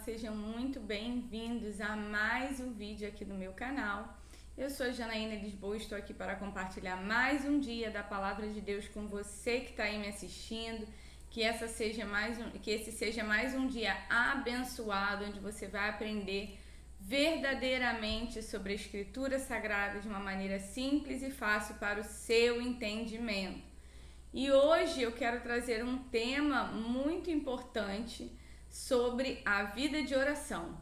sejam muito bem-vindos a mais um vídeo aqui no meu canal. Eu sou Janaína Lisboa e estou aqui para compartilhar mais um dia da Palavra de Deus com você que está aí me assistindo. Que esse seja mais um dia abençoado, onde você vai aprender verdadeiramente sobre a Escritura Sagrada de uma maneira simples e fácil para o seu entendimento. E hoje eu quero trazer um tema muito importante sobre a vida de oração.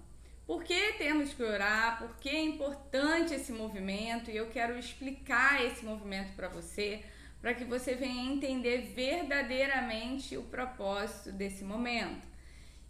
Por que temos que orar? Por que é importante esse movimento? E eu quero explicar esse movimento para você, para que você venha entender verdadeiramente o propósito desse momento.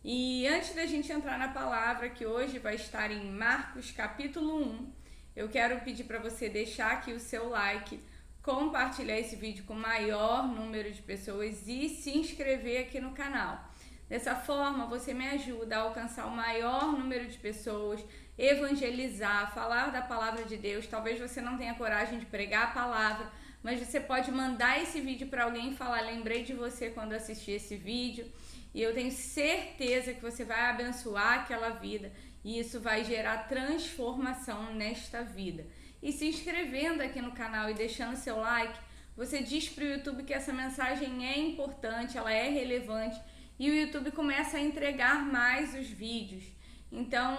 E antes da gente entrar na palavra, que hoje vai estar em Marcos capítulo 1, eu quero pedir para você deixar aqui o seu like, compartilhar esse vídeo com o maior número de pessoas e se inscrever aqui no canal. Dessa forma, você me ajuda a alcançar o maior número de pessoas, evangelizar, falar da palavra de Deus. Talvez você não tenha coragem de pregar a palavra, mas você pode mandar esse vídeo para alguém e falar: lembrei de você quando assisti esse vídeo. E eu tenho certeza que você vai abençoar aquela vida e isso vai gerar transformação nesta vida. E se inscrevendo aqui no canal e deixando seu like, você diz para o YouTube que essa mensagem é importante, ela é relevante e o YouTube começa a entregar mais os vídeos. Então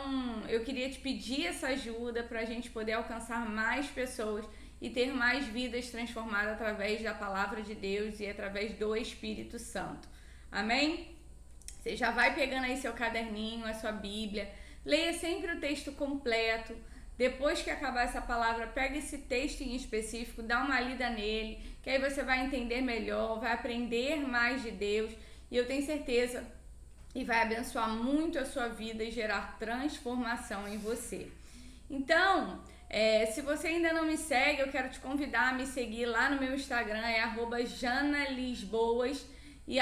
eu queria te pedir essa ajuda para a gente poder alcançar mais pessoas e ter mais vidas transformadas através da palavra de Deus e através do Espírito Santo. Amém? Você já vai pegando aí seu caderninho, a sua Bíblia, leia sempre o texto completo. Depois que acabar essa palavra, pega esse texto em específico, dá uma lida nele, que aí você vai entender melhor, vai aprender mais de Deus. E eu tenho certeza que vai abençoar muito a sua vida e gerar transformação em você. Então, se você ainda não me segue, eu quero te convidar a me seguir lá no meu Instagram, é @janalisboas e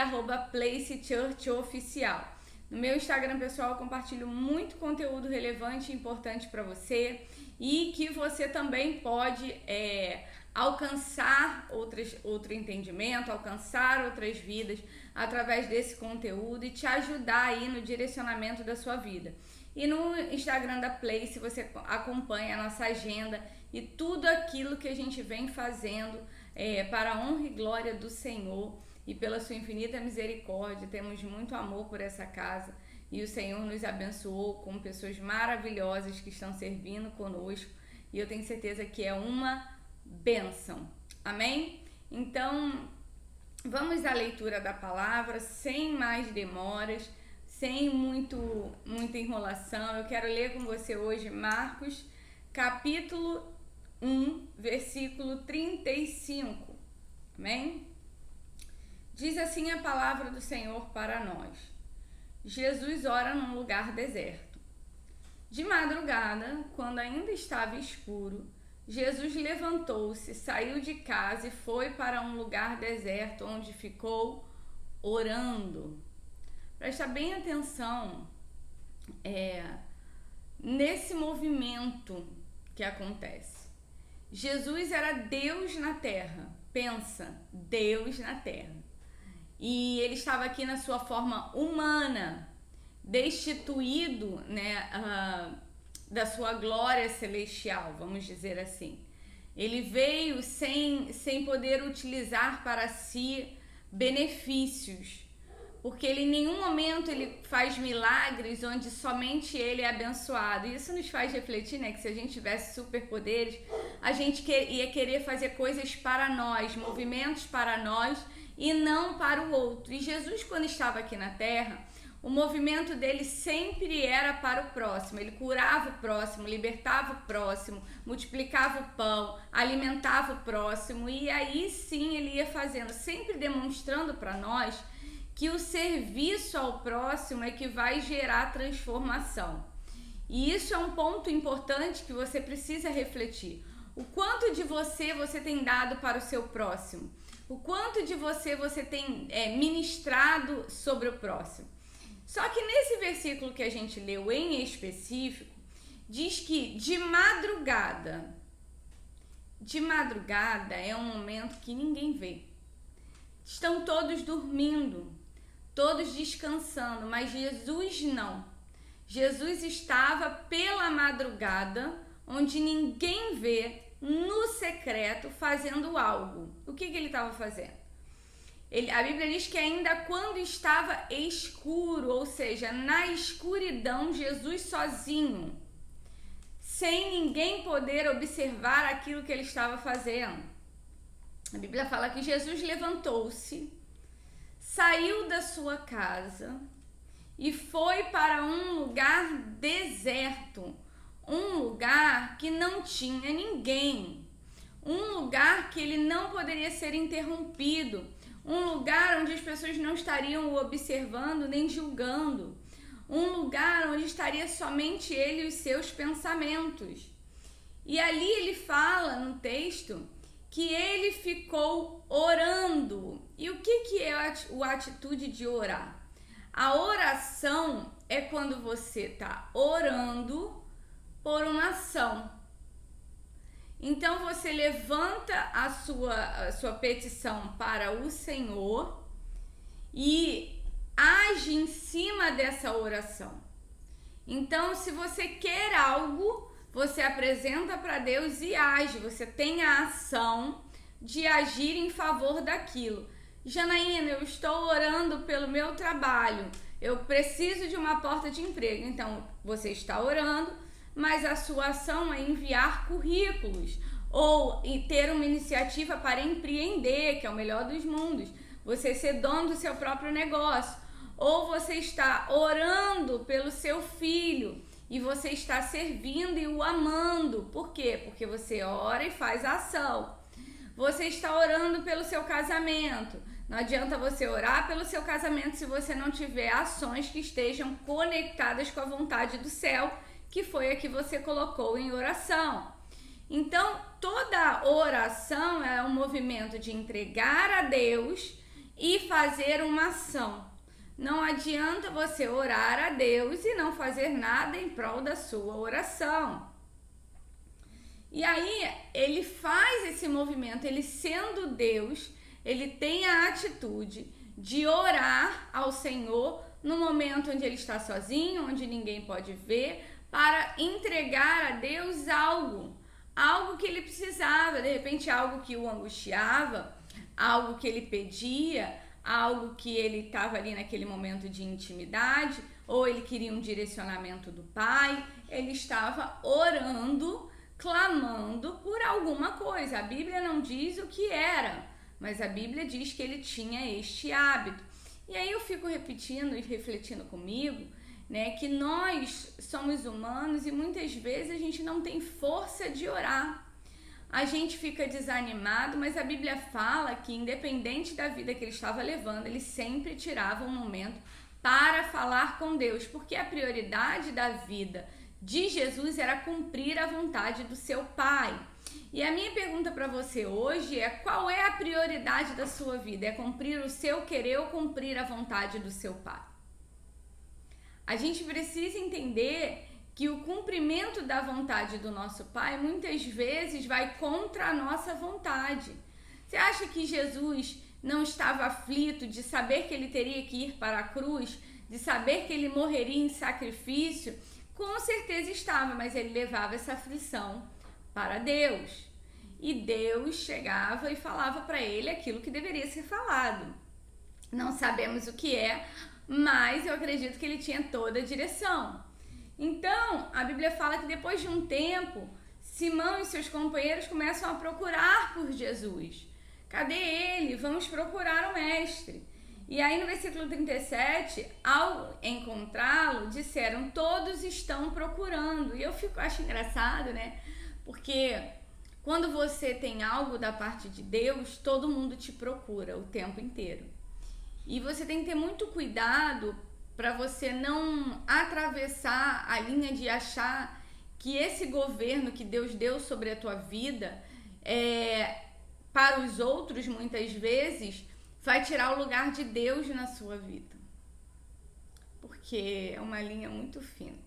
@placechurchoficial. No meu Instagram, pessoal, eu compartilho muito conteúdo relevante e importante para você e que você também pode alcançar outro entendimento, alcançar outras vidas através desse conteúdo e te ajudar aí no direcionamento da sua vida. E no Instagram da Place você acompanha a nossa agenda e tudo aquilo que a gente vem fazendo para a honra e glória do Senhor. E pela sua infinita misericórdia, temos muito amor por essa casa e o Senhor nos abençoou com pessoas maravilhosas que estão servindo conosco e eu tenho certeza que é uma bênção. Amém? Então, vamos à leitura da palavra sem mais demoras, sem muita enrolação. Eu quero ler com você hoje Marcos capítulo 1, versículo 35. Amém? Diz assim a palavra do Senhor para nós. Jesus ora num lugar deserto. De madrugada, quando ainda estava escuro, Jesus levantou-se, saiu de casa e foi para um lugar deserto, onde ficou orando. Presta bem atenção nesse movimento que acontece. Jesus era Deus na terra. Pensa, Deus na terra. E ele estava aqui na sua forma humana, destituído, da sua glória celestial, vamos dizer assim. Ele veio sem poder utilizar para si benefícios, porque ele em nenhum momento ele faz milagres onde somente ele é abençoado. E isso nos faz refletir, que se a gente tivesse superpoderes, a gente ia querer fazer coisas para nós, movimentos para nós, e não para o outro. E Jesus, quando estava aqui na terra, o movimento dele sempre era para o próximo. Ele curava o próximo, libertava o próximo, multiplicava o pão, alimentava o próximo, e aí sim ele ia fazendo, sempre demonstrando para nós que o serviço ao próximo é que vai gerar transformação. E isso é um ponto importante que você precisa refletir. O quanto de você tem dado para o seu próximo? O quanto de você tem ministrado sobre o próximo? Só que nesse versículo que a gente leu em específico, diz que de madrugada é um momento que ninguém vê. Estão todos dormindo, todos descansando, mas Jesus não. Jesus estava pela madrugada, onde ninguém vê, no secreto, fazendo algo. O que ele estava fazendo? A Bíblia diz que ainda quando estava escuro, ou seja, na escuridão, Jesus sozinho, sem ninguém poder observar aquilo que ele estava fazendo. A Bíblia fala que Jesus levantou-se, saiu da sua casa e foi para um lugar deserto, um lugar que não tinha ninguém, um lugar que ele não poderia ser interrompido, um lugar onde as pessoas não estariam o observando nem julgando, um lugar onde estaria somente ele e os seus pensamentos. E ali ele fala no texto que ele ficou orando. E o que é a atitude de orar? A oração é quando você está orando por uma ação. Então você levanta a sua petição para o Senhor e age em cima dessa oração. Então, se você quer algo, você apresenta para Deus e age. Você tem a ação de agir em favor daquilo. Janaína, eu estou orando pelo meu trabalho. Eu preciso de uma porta de emprego. Então, você está orando, mas a sua ação é enviar currículos ou ter uma iniciativa para empreender, que é o melhor dos mundos. Você ser dono do seu próprio negócio. Ou você está orando pelo seu filho e você está servindo e o amando. Por quê? Porque você ora e faz a ação. Você está orando pelo seu casamento. Não adianta você orar pelo seu casamento se você não tiver ações que estejam conectadas com a vontade do céu, que foi a que você colocou em oração. Então, toda oração é um movimento de entregar a Deus e fazer uma ação. Não adianta você orar a Deus e não fazer nada em prol da sua oração. E aí, ele faz esse movimento, ele sendo Deus, ele tem a atitude de orar ao Senhor no momento onde ele está sozinho, onde ninguém pode ver, para entregar a Deus algo que ele precisava, de repente algo que o angustiava, algo que ele pedia, algo que ele estava ali naquele momento de intimidade, ou ele queria um direcionamento do Pai, ele estava orando, clamando por alguma coisa. A Bíblia não diz o que era, mas a Bíblia diz que ele tinha este hábito. E aí eu fico repetindo e refletindo comigo, né, que nós somos humanos e muitas vezes a gente não tem força de orar. A gente fica desanimado, mas a Bíblia fala que independente da vida que ele estava levando, ele sempre tirava um momento para falar com Deus, porque a prioridade da vida de Jesus era cumprir a vontade do seu Pai. E a minha pergunta para você hoje é: qual é a prioridade da sua vida? É cumprir o seu querer ou cumprir a vontade do seu Pai? A gente precisa entender que o cumprimento da vontade do nosso Pai muitas vezes vai contra a nossa vontade. Você acha que Jesus não estava aflito de saber que ele teria que ir para a cruz, de saber que ele morreria em sacrifício? Com certeza estava, mas ele levava essa aflição para Deus. E Deus chegava e falava para ele aquilo que deveria ser falado. Não sabemos o que é, mas eu acredito que ele tinha toda a direção. Então, a Bíblia fala que depois de um tempo, Simão e seus companheiros começam a procurar por Jesus. Cadê ele? Vamos procurar o mestre. E aí no versículo 37, ao encontrá-lo, disseram: todos estão procurando. E eu acho engraçado, né? Porque quando você tem algo da parte de Deus, todo mundo te procura o tempo inteiro. E você tem que ter muito cuidado para você não atravessar a linha de achar que esse governo que Deus deu sobre a tua vida, para os outros, muitas vezes, vai tirar o lugar de Deus na sua vida. Porque é uma linha muito fina.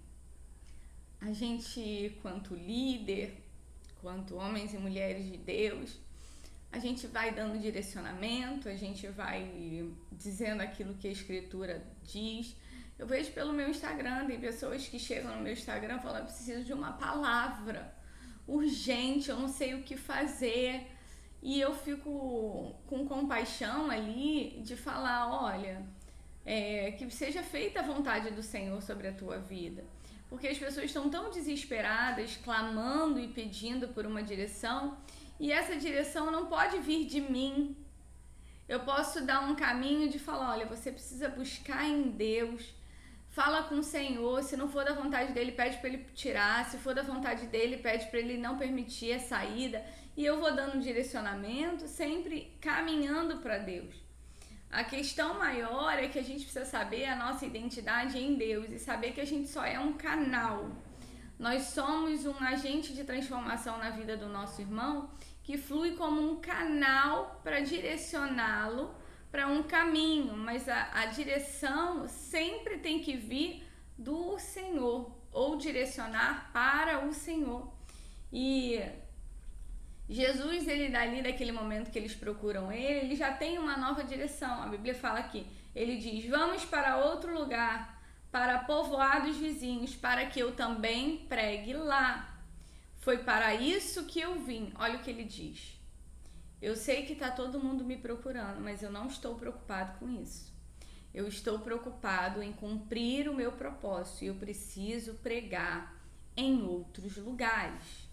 A gente, quanto líder, quanto homens e mulheres de Deus, a gente vai dando direcionamento, a gente vai dizendo aquilo que a Escritura diz, Eu vejo pelo meu Instagram, tem pessoas que chegam no meu Instagram falando: eu preciso de uma palavra urgente, eu não sei o que fazer. E eu fico com compaixão ali de falar: olha, que seja feita a vontade do Senhor sobre a tua vida. Porque as pessoas estão tão desesperadas, clamando e pedindo por uma direção, e essa direção não pode vir de mim. Eu posso dar um caminho de falar: olha, você precisa buscar em Deus, fala com o Senhor, se não for da vontade dele, pede para ele tirar, se for da vontade dele, pede para ele não permitir a saída, e eu vou dando um direcionamento, sempre caminhando para Deus. A questão maior é que a gente precisa saber a nossa identidade em Deus e saber que a gente só é um canal. Nós somos um agente de transformação na vida do nosso irmão que flui como um canal para direcioná-lo para um caminho, mas a direção sempre tem que vir do Senhor ou direcionar para o Senhor. E Jesus, ele dali daquele momento que eles procuram ele já tem uma nova direção. A Bíblia fala aqui, ele diz: vamos para outro lugar, para povoados vizinhos, para que eu também pregue lá. Foi para isso que eu vim. Olha o que ele diz: eu sei que está todo mundo me procurando, mas eu não estou preocupado com isso. Eu estou preocupado em cumprir o meu propósito e eu preciso pregar em outros lugares.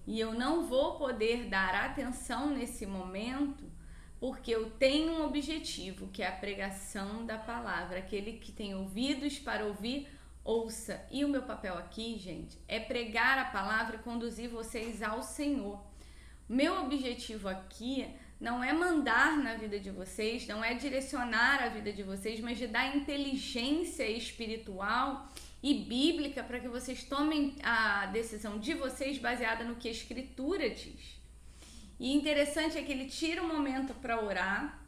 E eu não vou poder dar atenção nesse momento porque eu tenho um objetivo, que é a pregação da palavra. Aquele que tem ouvidos para ouvir, ouça. E o meu papel aqui, gente, é pregar a palavra e conduzir vocês ao Senhor. Meu objetivo aqui não é mandar na vida de vocês, não é direcionar a vida de vocês, mas de dar inteligência espiritual e bíblica para que vocês tomem a decisão de vocês baseada no que a Escritura diz. E interessante é que ele tira um momento para orar,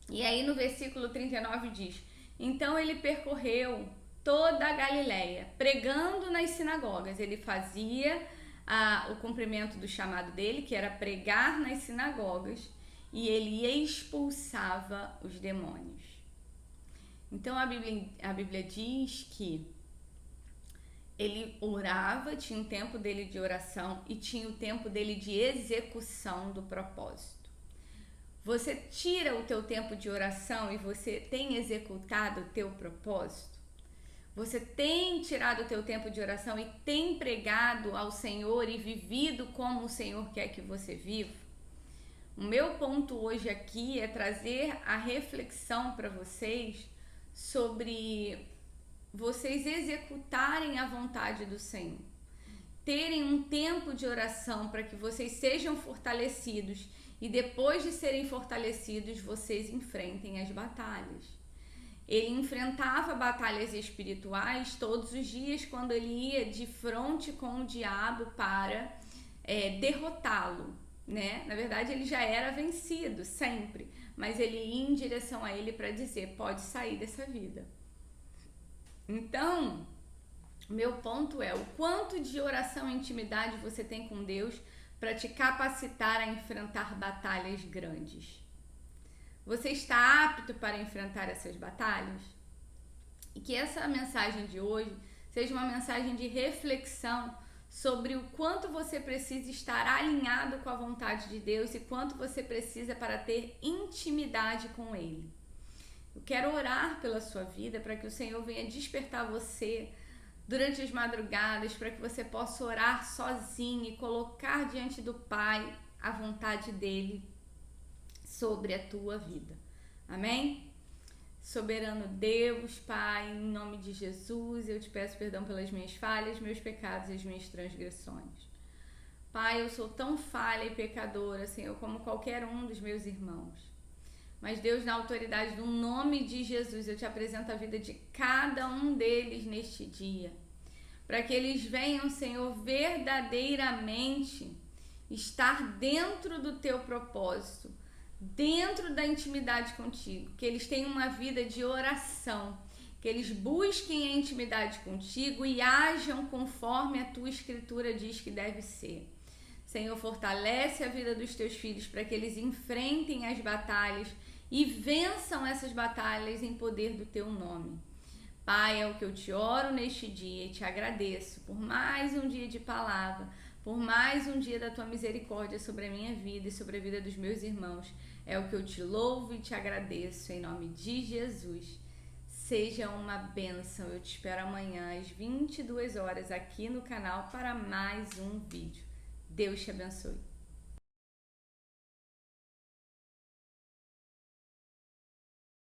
e aí no versículo 39 diz: então ele percorreu toda a Galileia, pregando nas sinagogas. Ele fazia o cumprimento do chamado dele, que era pregar nas sinagogas, e ele expulsava os demônios. Então a Bíblia diz que ele orava, tinha um tempo dele de oração e tinha o tempo dele de execução do propósito. Você tira o teu tempo de oração e você tem executado o teu propósito? Você tem tirado o teu tempo de oração e tem pregado ao Senhor e vivido como o Senhor quer que você viva? O meu ponto hoje aqui é trazer a reflexão para vocês sobre vocês executarem a vontade do Senhor, terem um tempo de oração para que vocês sejam fortalecidos e depois de serem fortalecidos, vocês enfrentem as batalhas. Ele enfrentava batalhas espirituais todos os dias quando ele ia de frente com o diabo para derrotá-lo, né? Na verdade, ele já era vencido sempre, mas ele ia em direção a ele para dizer: pode sair dessa vida. Então, meu ponto é: o quanto de oração e intimidade você tem com Deus para te capacitar a enfrentar batalhas grandes? Você está apto para enfrentar essas batalhas? E que essa mensagem de hoje seja uma mensagem de reflexão sobre o quanto você precisa estar alinhado com a vontade de Deus e quanto você precisa para ter intimidade com Ele. Eu quero orar pela sua vida para que o Senhor venha despertar você durante as madrugadas, para que você possa orar sozinho e colocar diante do Pai a vontade dEle sobre a tua vida. Amém? Soberano Deus, Pai, em nome de Jesus, eu te peço perdão pelas minhas falhas, meus pecados e as minhas transgressões. Pai, eu sou tão falha e pecadora, Senhor, como qualquer um dos meus irmãos. Mas Deus, na autoridade do nome de Jesus, eu te apresento a vida de cada um deles neste dia, para que eles venham, Senhor, verdadeiramente estar dentro do teu propósito, dentro da intimidade contigo, que eles tenham uma vida de oração, que eles busquem a intimidade contigo e ajam conforme a tua escritura diz que deve ser. Senhor, fortalece a vida dos teus filhos para que eles enfrentem as batalhas e vençam essas batalhas em poder do teu nome. Pai, é o que eu te oro neste dia e te agradeço por mais um dia de palavra, por mais um dia da tua misericórdia sobre a minha vida e sobre a vida dos meus irmãos. É o que eu te louvo e te agradeço em nome de Jesus. Seja uma bênção. Eu te espero amanhã às 22 horas aqui no canal para mais um vídeo. Deus te abençoe.